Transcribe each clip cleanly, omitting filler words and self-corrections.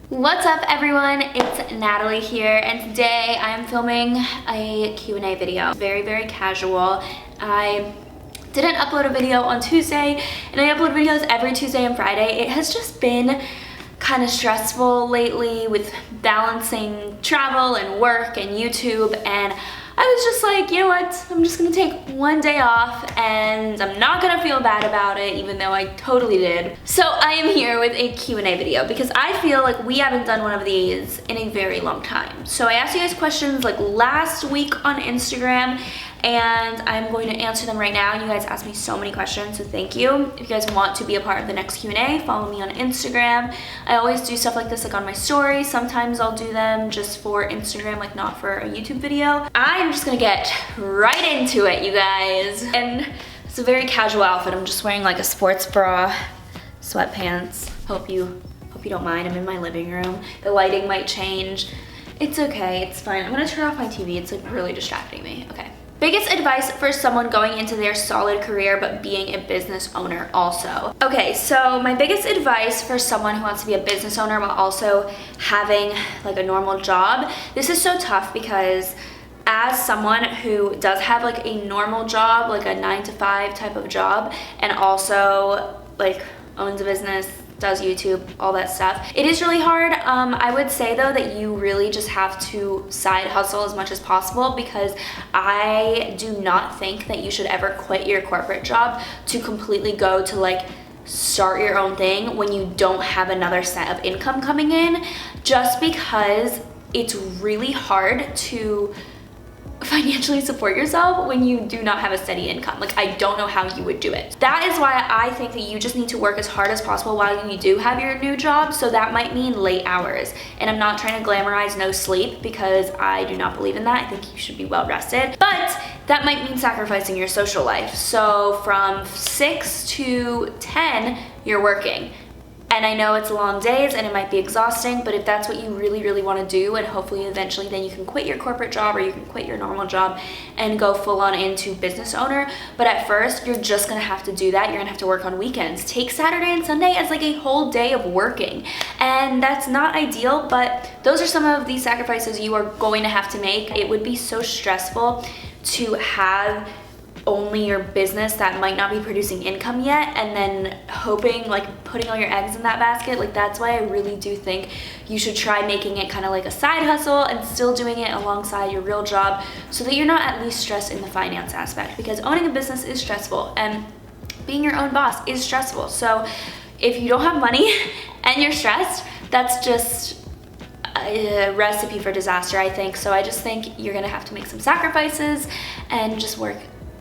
What's up everyone, it's Natalie here, and today I'm filming a Q&A video. Very casual. I didn't upload a video on Tuesday, and I upload videos every Tuesday and Friday. It has just been kind of stressful lately with balancing travel and work and YouTube, and I was just like, you know what, I'm just gonna take one day off and I'm not gonna feel bad about it, even though I totally did. So I am here with a Q&A video because I feel like we haven't done one of these in a very long time. So I asked you guys questions like last week on Instagram, and I'm going to answer them right now. You guys asked me so many questions, so thank you. If you guys want to be a part of the next Q&A, follow me on Instagram. I always do stuff like this like on my story. Sometimes I'll do them just for Instagram, like not for a YouTube video. I'm just gonna get right into it, you guys. And it's a very casual outfit. I'm just wearing like a sports bra, sweatpants. Hope you don't mind. I'm in my living room. The lighting might change. It's okay, it's fine. I'm gonna turn off my TV. It's like really distracting me. Okay. Biggest advice for someone going into their solid career but being a business owner also. Okay, so my biggest advice for someone who wants to be a business owner while also having like a normal job, this is so tough because as someone who does have like a normal job, like a 9-to-5 type of job, and also like owns a business, does YouTube, all that stuff, it is really hard. I would say though that you really just have to side hustle as much as possible, because I do not think that you should ever quit your corporate job to completely go to like start your own thing when you don't have another set of income coming in, just because it's really hard to financially support yourself when you do not have a steady income. Like, I don't know how you would do it. That is why I think that you just need to work as hard as possible while you do have your new job. So that might mean late hours, and I'm not trying to glamorize no sleep because I do not believe in that. I think you should be well rested, but that might mean sacrificing your social life. So from 6 to 10 you're working. And I know it's long days and it might be exhausting, but if that's what you really want to do, and hopefully eventually then you can quit your corporate job or you can quit your normal job and go full on into business owner. But at first, you're just going to have to do that. You're going to have to work on weekends. Take Saturday and Sunday as like a whole day of working. And that's not ideal, but those are some of the sacrifices you are going to have to make. It would be so stressful to have only your business that might not be producing income yet, and then hoping, like putting all your eggs in that basket. Like, that's why I really do think you should try making it kind of like a side hustle and still doing it alongside your real job, so that you're not at least stressed in the finance aspect, because owning a business is stressful and being your own boss is stressful. So if you don't have money and you're stressed, that's just a recipe for disaster, I think. So I just think you're gonna have to make some sacrifices and just work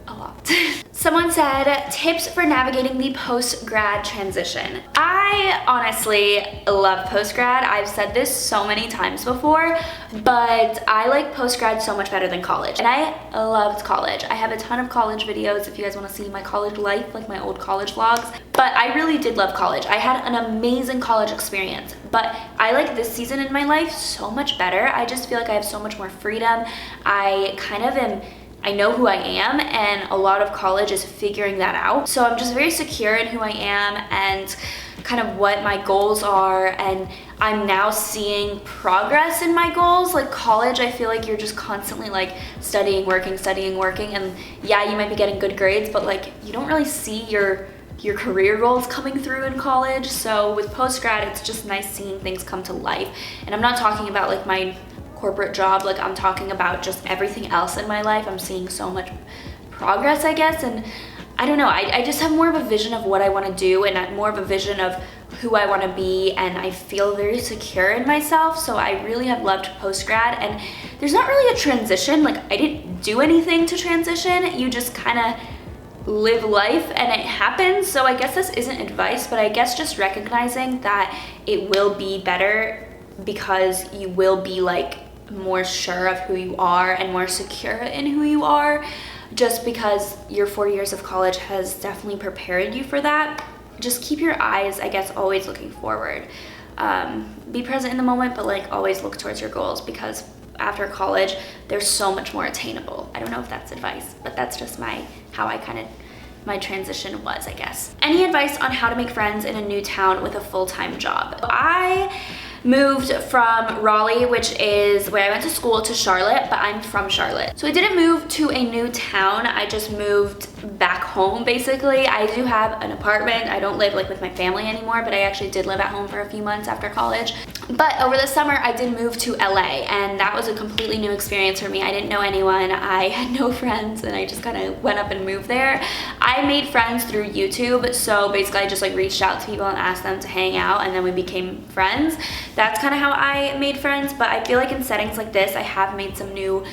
a lot. Someone said, tips for navigating the post-grad transition. I honestly love post-grad. I've said this so many times before, but I like post-grad so much better than college. And I loved college. I have a ton of college videos if you guys want to see my college life, like my old college vlogs. But I really did love college. I had an amazing college experience, but I like this season in my life so much better. I just feel like I have so much more freedom. I know who I am, and a lot of college is figuring that out. So I'm just very secure in who I am and kind of what my goals are, and I'm now seeing progress in my goals. Like college, I feel like you're just constantly like studying, working, and yeah, you might be getting good grades, but like you don't really see your career goals coming through in college. So with post-grad, it's just nice seeing things come to life. And I'm not talking about like my corporate job, like I'm talking about just everything else in my life. I'm seeing so much progress, I guess, and I don't know, I just have more of a vision of what I want to do, and more of a vision of who I want to be, and I feel very secure in myself. So I really have loved post-grad, and there's not really a transition. Like, I didn't do anything to transition. You just kind of live life and it happens. So I guess this isn't advice, but I guess just recognizing that it will be better, because you will be like more sure of who you are and more secure in who you are, just because your 4 years of college has definitely prepared you for that. Just keep your eyes, I guess, always looking forward. Be present in the moment, but like always look towards your goals, because after college they're so much more attainable. I don't know if that's advice, but that's just my transition was, I guess. Any advice on how to make friends in a new town with a full-time job? I moved from Raleigh, which is where I went to school, to Charlotte, but I'm from Charlotte. So I didn't move to a new town, I just moved back home basically. I do have an apartment. I don't live like with my family anymore, but I actually did live at home for a few months after college. But over the summer I did move to LA, and that was a completely new experience for me. I didn't know anyone, I had no friends, and I just kind of went up and moved there. I made friends through YouTube, so basically I just like reached out to people and asked them to hang out, and then we became friends. That's kind of how I made friends. But I feel like in settings like this I have met some new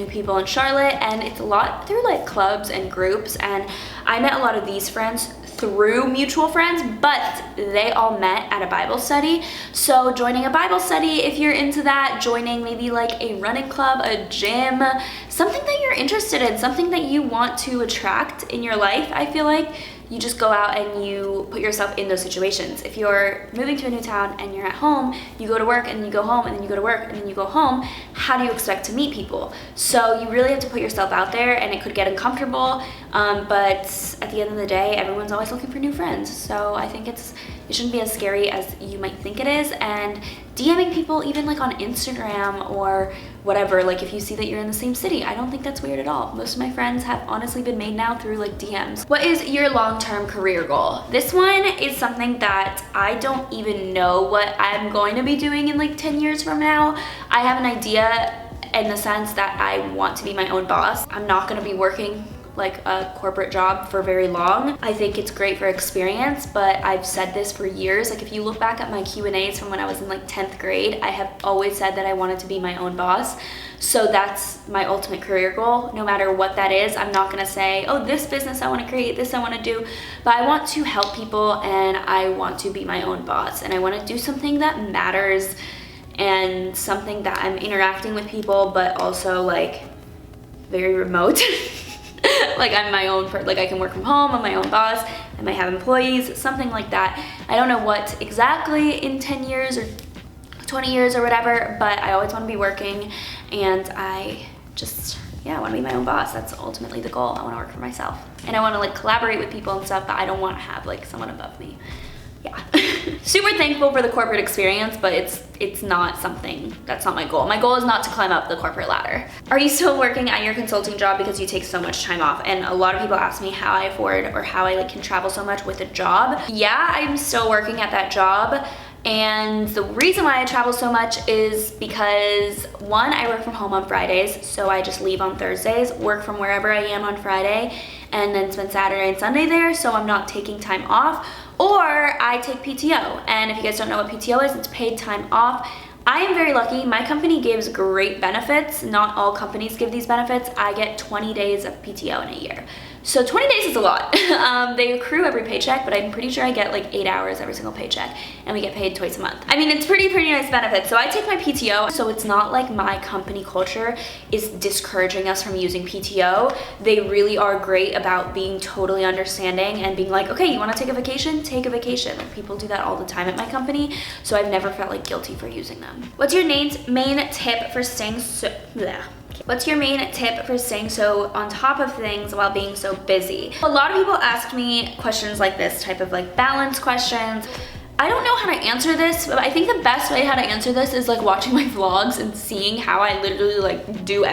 people in Charlotte, and it's a lot through like clubs and groups, and I met a lot of these friends through mutual friends, but they all met at a Bible study. So joining a Bible study, if you're into that, joining maybe like a running club, a gym, something that you're interested in, something that you want to attract in your life, I feel like you just go out and you put yourself in those situations. If you're moving to a new town and you're at home, you go to work and you go home, and then you go to work and then you go home, how do you expect to meet people? So you really have to put yourself out there, and it could get uncomfortable, but at the end of the day, everyone's always looking for new friends. So I think it shouldn't be as scary as you might think it is. And DMing people, even like on Instagram or whatever, like if you see that you're in the same city, I don't think that's weird at all. Most of my friends have honestly been made now through like DMs. What is your long-term career goal? This one is something that I don't even know what I'm going to be doing in like 10 years from now. I have an idea in the sense that I want to be my own boss. I'm not going to be working like a corporate job for very long. I think it's great for experience, but I've said this for years. Like if you look back at my Q&As from when I was in like 10th grade, I have always said that I wanted to be my own boss. So that's my ultimate career goal. No matter what that is, I'm not gonna say, oh, this business I wanna create, this I wanna do, but I want to help people, and I want to be my own boss, and I wanna do something that matters and something that I'm interacting with people, but also like very remote. Like I'm my own like I can work from home, I'm my own boss, I might have employees, something like that. I don't know what exactly in 10 years or 20 years or whatever, but I always want to be working, and I just, yeah, I want to be my own boss. That's ultimately the goal. I want to work for myself, and I want to like collaborate with people and stuff, but I don't want to have like someone above me. Yeah. Super thankful for the corporate experience, but it's not something, that's not my goal. My goal is not to climb up the corporate ladder. Are you still working at your consulting job because you take so much time off? And a lot of people ask me how I afford or how I like can travel so much with a job. Yeah, I'm still working at that job. And the reason why I travel so much is because, one, I work from home on Fridays, so I just leave on Thursdays, work from wherever I am on Friday, and then spend Saturday and Sunday there, so I'm not taking time off. Or I take PTO, and if you guys don't know what PTO is, it's paid time off. I am very lucky. My company gives great benefits. Not all companies give these benefits. I get 20 days of PTO in a year. So 20 days is a lot. They accrue every paycheck, but I'm pretty sure I get like 8 hours every single paycheck, and we get paid twice a month. I mean, it's pretty nice benefits. So I take my PTO, so it's not like my company culture is discouraging us from using PTO. They really are great about being totally understanding and being like, okay, you wanna take a vacation? Take a vacation. Like, people do that all the time at my company, so I've never felt like guilty for using them. What's your main tip for staying so, bleh. What's your main tip for staying so on top of things while being so busy? A lot of people ask me questions like this, type of like balance questions. I don't know how to answer this, but I think the best way how to answer this is like watching my vlogs and seeing how I literally like do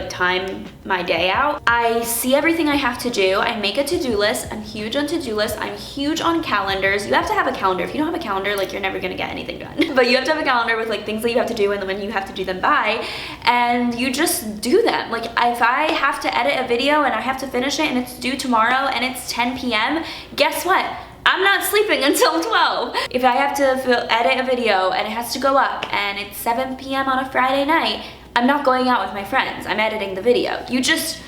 time my day out. I see everything I have to do. I make a to-do list. I'm huge on to-do lists. I'm huge on calendars. You have to have a calendar. If you don't have a calendar, like, you're never gonna get anything done. But you have to have a calendar with like things that you have to do and when you have to do them by, and you just do them. Like, if I have to edit a video and I have to finish it and it's due tomorrow and it's 10 p.m., guess what? I'm not sleeping until 12. If I have to edit a video and it has to go up and it's 7 p.m. on a Friday night, I'm not going out with my friends. I'm editing the video. You just,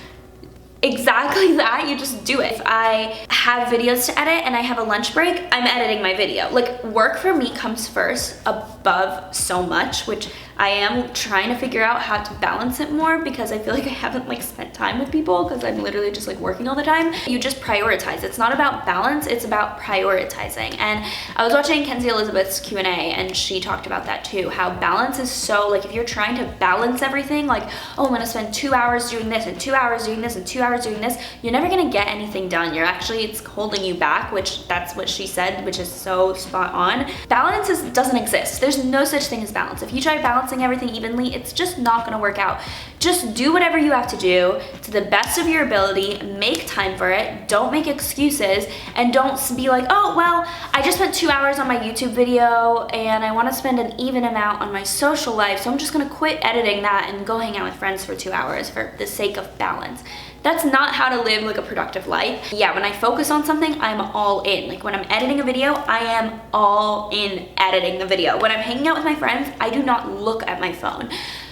exactly that, you just do it. If I have videos to edit and I have a lunch break, I'm editing my video. Like, work for me comes first above so much, which I am trying to figure out how to balance it more, because I feel like I haven't like spent time with people because I'm literally just like working all the time. You just prioritize. It's not about balance, it's about prioritizing. And I was watching Kenzie Elizabeth's Q&A and she talked about that too, how balance is so, like, if you're trying to balance everything, like, oh, I'm gonna spend 2 hours doing this and 2 hours doing this and 2 hours hours doing this, you're never gonna get anything done. It's holding you back, which that's what she said, which is so spot on. Balance doesn't exist. There's no such thing as balance. If you try balancing everything evenly, it's just not gonna work out. Just do whatever you have to do to the best of your ability, make time for it, don't make excuses, and don't be like, oh, well, I just spent 2 hours on my YouTube video and I wanna spend an even amount on my social life, so I'm just gonna quit editing that and go hang out with friends for 2 hours for the sake of balance. That's not how to live like a productive life. Yeah, when I focus on something, I'm all in. Like when I'm editing a video, I am all in editing the video. When I'm hanging out with my friends, I do not look at my phone.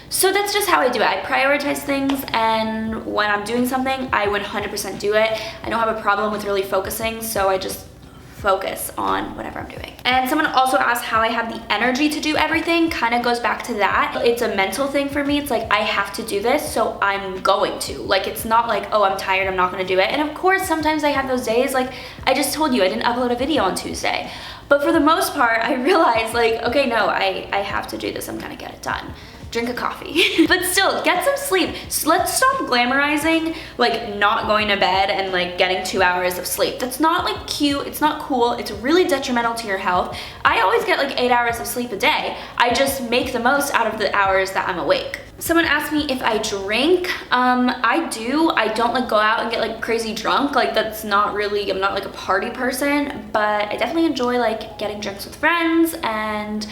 So that's just how I do it. I prioritize things, and when I'm doing something, I 100% do it. I don't have a problem with really focusing, so I just focus on whatever I'm doing. And someone also asked how I have the energy to do everything. Kind of goes back to that. It's a mental thing for me. It's like, I have to do this, so I'm going to. Like, it's not like, oh, I'm tired, I'm not gonna do it. And of course, sometimes I have those days, like I just told you, I didn't upload a video on Tuesday. But for the most part, I realized like, okay, no, I have to do this, I'm gonna get it done. Drink a coffee. But still, get some sleep. So let's stop glamorizing like not going to bed and like getting 2 hours of sleep. That's not like cute, it's not cool, it's really detrimental to your health. I always get like 8 hours of sleep a day. I just make the most out of the hours that I'm awake. Someone asked me if I drink. I do. I don't like go out and get like crazy drunk. Like that's not really, I'm not like a party person, but I definitely enjoy like getting drinks with friends, and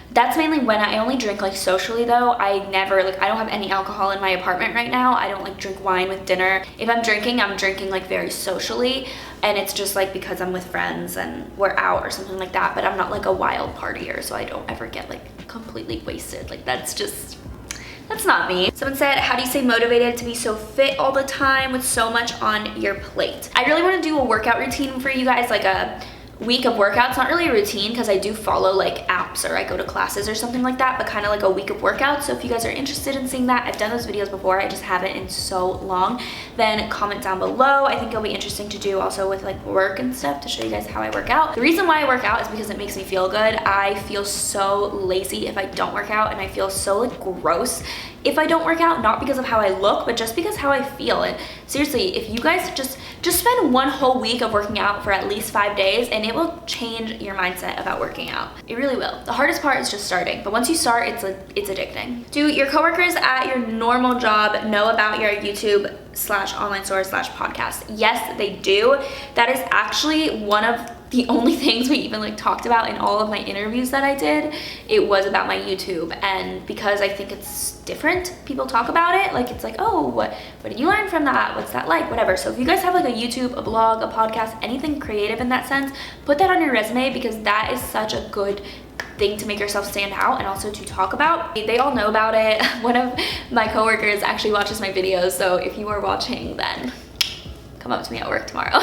that's mainly when I only drink like socially though. I don't have any alcohol in my apartment right now. I don't like drink wine with dinner. If I'm drinking like very socially, and it's just like because I'm with friends and we're out or something like that, but I'm not like a wild partier, so I don't ever get like completely wasted. Like that's not me. Someone said, how do you stay motivated to be so fit all the time with so much on your plate? I really want to do a workout routine for you guys, like a week of workouts. Not really a routine because I do follow like apps or I go to classes or something like that, but kind of like a week of workouts. So if you guys are interested in seeing that, I've done those videos before, I just haven't in so long, then comment down below. I think it'll be interesting to do also with like work and stuff to show you guys how I work out. The reason why I work out is because it makes me feel good. I feel so lazy if I don't work out, and I feel so like gross if I don't work out, not because of how I look, but just because how I feel. And seriously, if you guys just spend one whole week of working out for at least 5 days, and it will change your mindset about working out. It really will. The hardest part is just starting, but once you start, it's addicting. Do your coworkers at your normal job know about your YouTube/online store/podcast? Yes, they do. That is actually one of the only things we even like talked about in all of my interviews that I did. It was about my YouTube, and because I think it's different, people talk about it like it's like, oh, what did you learn from that, what's that like, whatever. So if you guys have like a YouTube, a blog, a podcast, anything creative in that sense, put that on your resume, because that is such a good thing to make yourself stand out and also to talk about. They all know about it. One of my coworkers actually watches my videos, so if you are watching, then come up to me at work tomorrow.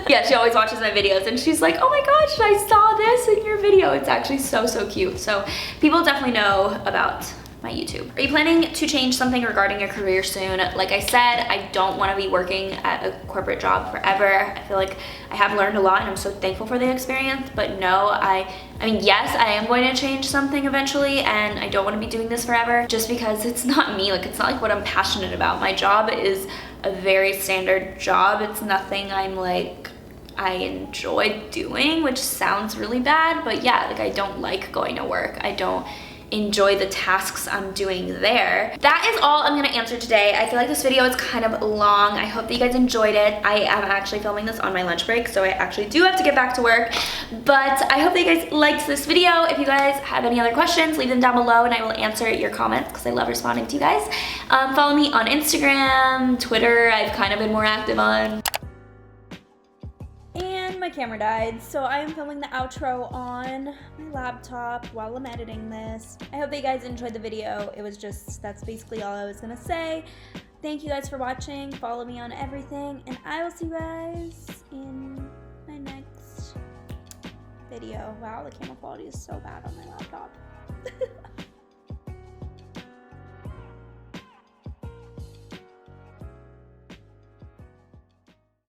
Yeah, she always watches my videos and she's like, oh my gosh, I saw this in your video. It's actually so cute. So people definitely know about my YouTube. Are you planning to change something regarding your career soon? Like I said, I don't want to be working at a corporate job forever. I feel like I have learned a lot and I'm so thankful for the experience, but no, I mean, yes, I am going to change something eventually, and I don't want to be doing this forever just because it's not me. Like, it's not like what I'm passionate about. My job is a very standard job. It's nothing I'm like, I enjoy doing, which sounds really bad, but yeah, like I don't like going to work. I don't enjoy the tasks I'm doing there. That is all I'm gonna answer today. I feel like this video is kind of long. I hope that you guys enjoyed it. I am actually filming this on my lunch break, so I actually do have to get back to work, but I hope that you guys liked this video. If you guys have any other questions, leave them down below and I will answer your comments because I love responding to you guys. Follow me on Instagram, Twitter, I've kind of been more active on. My camera died, so I am filming the outro on my laptop while I'm editing this. I hope that you guys enjoyed the video. That's basically all I was gonna say. Thank you guys for watching. Follow me on everything, and I will see you guys in my next video. Wow, the camera quality is so bad on my laptop.